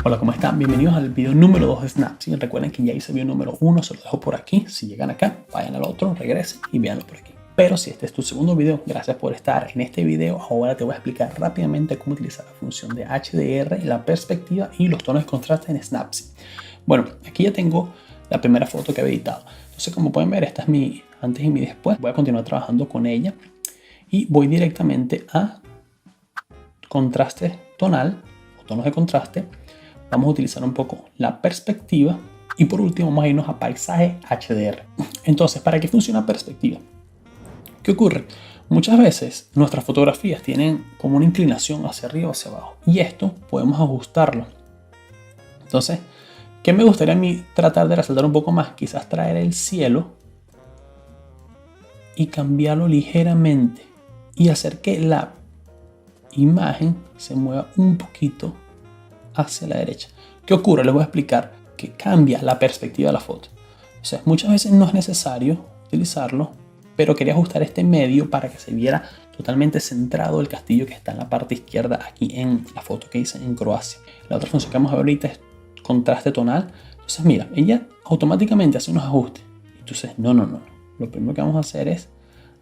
Hola, ¿cómo están? Bienvenidos al video número 2 de Snapseed. Recuerden que ya hice el video número 1, se lo dejo por aquí. Si llegan acá, vayan al otro, regresen y véanlo por aquí. Pero si este es tu segundo video, gracias por estar en este video. Ahora te voy a explicar rápidamente cómo utilizar la función de HDR, la perspectiva y los tonos de contraste en Snapseed. Bueno, aquí ya tengo la primera foto que había editado. Entonces, como pueden ver, esta es mi antes y mi después. Voy a continuar trabajando con ella y voy directamente a contraste tonal o tonos de contraste. Vamos a utilizar un poco la perspectiva y por último vamos a irnos a paisaje HDR. Entonces, ¿para qué funciona perspectiva? ¿Qué ocurre? Muchas veces nuestras fotografías tienen como una inclinación hacia arriba o hacia abajo y esto podemos ajustarlo. Entonces, ¿qué me gustaría a mí tratar de resaltar un poco más? Quizás traer el cielo y cambiarlo ligeramente y hacer que la imagen se mueva un poquito hacia la derecha. ¿Qué ocurre? Les voy a explicar que cambia la perspectiva de la foto. O sea, muchas veces no es necesario utilizarlo, pero quería ajustar este medio para que se viera totalmente centrado el castillo que está en la parte izquierda aquí en la foto que hice en Croacia. La otra función que vamos a ver ahorita es contraste tonal. Entonces mira, ella automáticamente hace unos ajustes. Entonces no. Lo primero que vamos a hacer es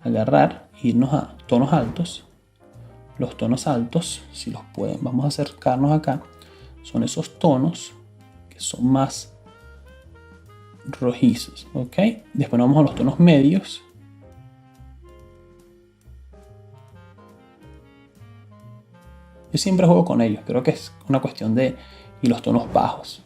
agarrar, irnos a tonos altos. Los tonos altos, si los pueden, vamos a acercarnos acá. Son esos tonos que son más rojizos, ¿ok? Después nos vamos a los tonos medios. Yo siempre juego con ellos, creo que es una cuestión de... y los tonos bajos.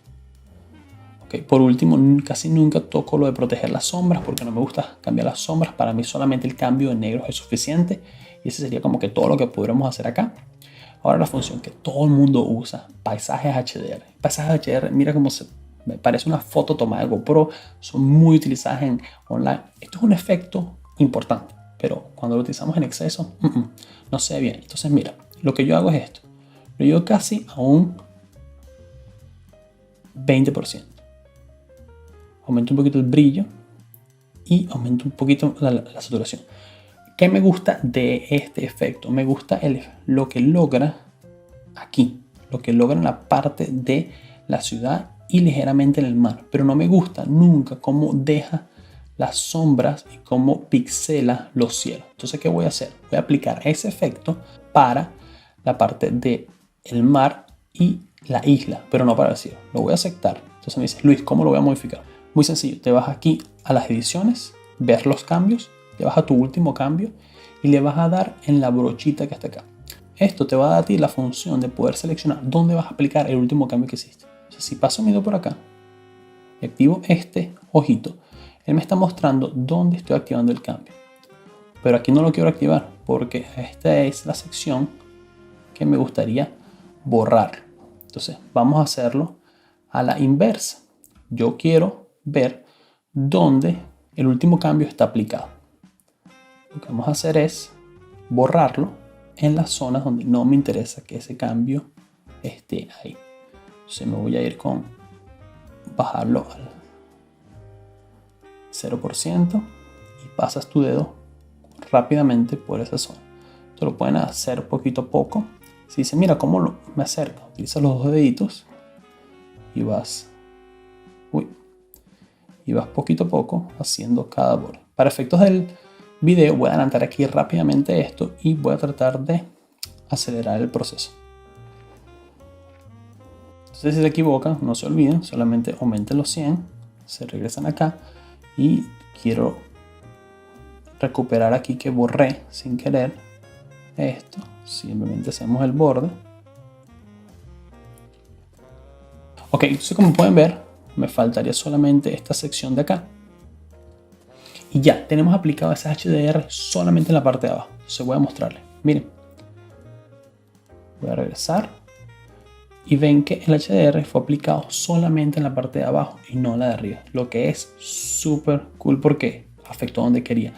¿Ok? Por último, casi nunca toco lo de proteger las sombras porque no me gusta cambiar las sombras. Para mí solamente el cambio de negros es suficiente y ese sería como que todo lo que podríamos hacer acá. Ahora la función que todo el mundo usa, paisajes HDR. Paisajes HDR, mira cómo me parece una foto tomada de GoPro, son muy utilizadas en online. Esto es un efecto importante, pero cuando lo utilizamos en exceso, no se ve bien. Entonces mira, lo que yo hago es esto. Lo llevo casi a un 20%. Aumento un poquito el brillo y aumento un poquito la saturación. ¿Qué me gusta de este efecto? Me gusta lo que logra aquí, lo que logra en la parte de la ciudad y ligeramente en el mar, pero no me gusta nunca cómo deja las sombras y cómo pixela los cielos. Entonces, ¿qué voy a hacer? Voy a aplicar ese efecto para la parte del mar y la isla, pero no para el cielo. Lo voy a aceptar. Entonces me dice, Luis, ¿cómo lo voy a modificar? Muy sencillo, te vas aquí a las ediciones, ver los cambios, te vas a tu último cambio y le vas a dar en la brochita que está acá. Esto te va a dar a ti la función de poder seleccionar dónde vas a aplicar el último cambio que hiciste. O sea, si paso mi dedo por acá y activo este ojito, él me está mostrando dónde estoy activando el cambio. Pero aquí no lo quiero activar porque esta es la sección que me gustaría borrar. Entonces vamos a hacerlo a la inversa. Yo quiero ver dónde el último cambio está aplicado. Lo que vamos a hacer es borrarlo en las zonas donde no me interesa que ese cambio esté ahí. Entonces me voy a ir con bajarlo al 0% y pasas tu dedo rápidamente por esa zona. Esto lo pueden hacer poquito a poco. Si dicen, mira cómo me acerco, utiliza los dos deditos y vas poquito a poco haciendo cada borde. Para efectos del video voy a adelantar aquí rápidamente esto y voy a tratar de acelerar el proceso. Entonces si se equivocan, no se olviden, solamente aumenten los 100, se regresan acá y quiero recuperar aquí que borré sin querer esto. Simplemente hacemos el borde. Ok, entonces como pueden ver, me faltaría solamente esta sección de acá. Y ya, tenemos aplicado ese HDR solamente en la parte de abajo. Entonces voy a mostrarles. Miren. Voy a regresar. Y ven que el HDR fue aplicado solamente en la parte de abajo y no en la de arriba. Lo que es súper cool porque afectó donde quería.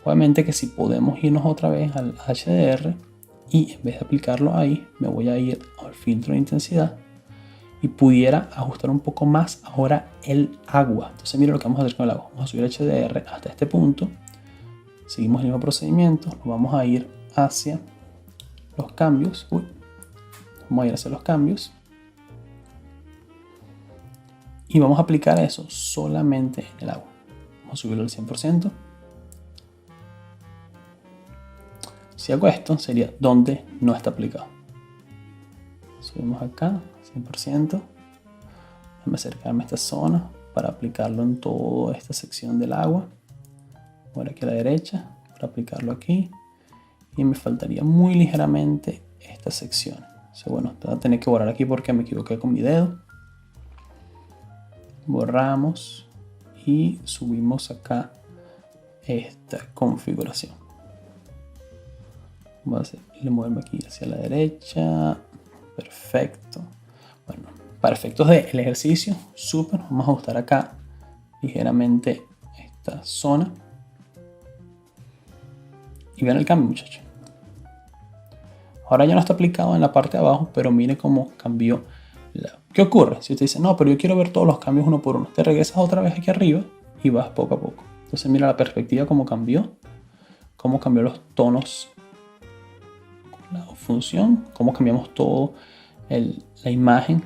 Obviamente que si podemos irnos otra vez al HDR y en vez de aplicarlo ahí, me voy a ir al filtro de intensidad y pudiera ajustar un poco más ahora el agua. Entonces mira lo que vamos a hacer con el agua. Vamos a subir el HDR hasta este punto. Seguimos el mismo procedimiento. Nos vamos a ir hacia los cambios. Vamos a ir hacia los cambios. Y vamos a aplicar eso solamente en el agua. Vamos a subirlo al 100%. Si hago esto, sería donde no está aplicado. Subimos acá, 100%. Déjame acercarme a esta zona para aplicarlo en toda esta sección del agua. Voy aquí a la derecha para aplicarlo aquí. Y me faltaría muy ligeramente esta sección. O sea, bueno, voy a tener que borrar aquí porque me equivoqué con mi dedo. Borramos y subimos acá esta configuración. Vamos a moverme aquí hacia la derecha. Perfecto. Bueno, para efectos del ejercicio, súper. Vamos a ajustar acá ligeramente esta zona. Y vean el cambio, muchachos. Ahora ya no está aplicado en la parte de abajo, pero mire cómo cambió. ¿Qué ocurre? Si usted dice, no, pero yo quiero ver todos los cambios uno por uno. Te regresas otra vez aquí arriba y vas poco a poco. Entonces mira la perspectiva cómo cambió los tonos con la función, cómo cambiamos todo la imagen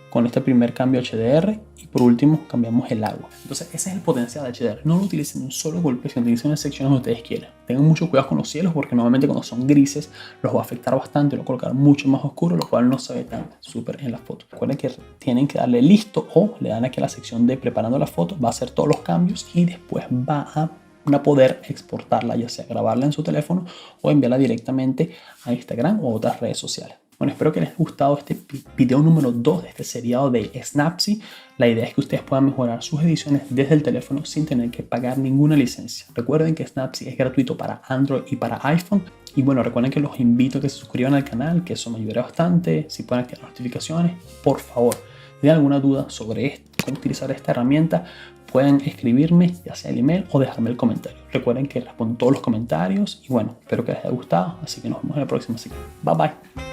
con este primer cambio HDR y por último cambiamos el agua. Entonces ese es el potencial de HDR. No lo utilicen en un solo golpe, sino utilicen en secciones donde ustedes quieran. Tengan mucho cuidado con los cielos porque normalmente cuando son grises los va a afectar bastante, lo colocar mucho más oscuro, lo cual no se ve tan súper en la foto. Recuerden que tienen que darle listo o le dan aquí a la sección de preparando la foto, va a hacer todos los cambios y después va a poder exportarla, ya sea grabarla en su teléfono o enviarla directamente a Instagram o otras redes sociales. Bueno, espero que les haya gustado este video número 2 de este seriado de Snapseed. La idea es que ustedes puedan mejorar sus ediciones desde el teléfono sin tener que pagar ninguna licencia. Recuerden que Snapseed es gratuito para Android y para iPhone. Y bueno, recuerden que los invito a que se suscriban al canal, que eso me ayudará bastante. Si pueden activar las notificaciones, por favor. Si tienen alguna duda sobre cómo utilizar esta herramienta, pueden escribirme, ya sea el email o dejarme el comentario. Recuerden que respondo todos los comentarios y bueno, espero que les haya gustado. Así que nos vemos en la próxima. Así que bye bye.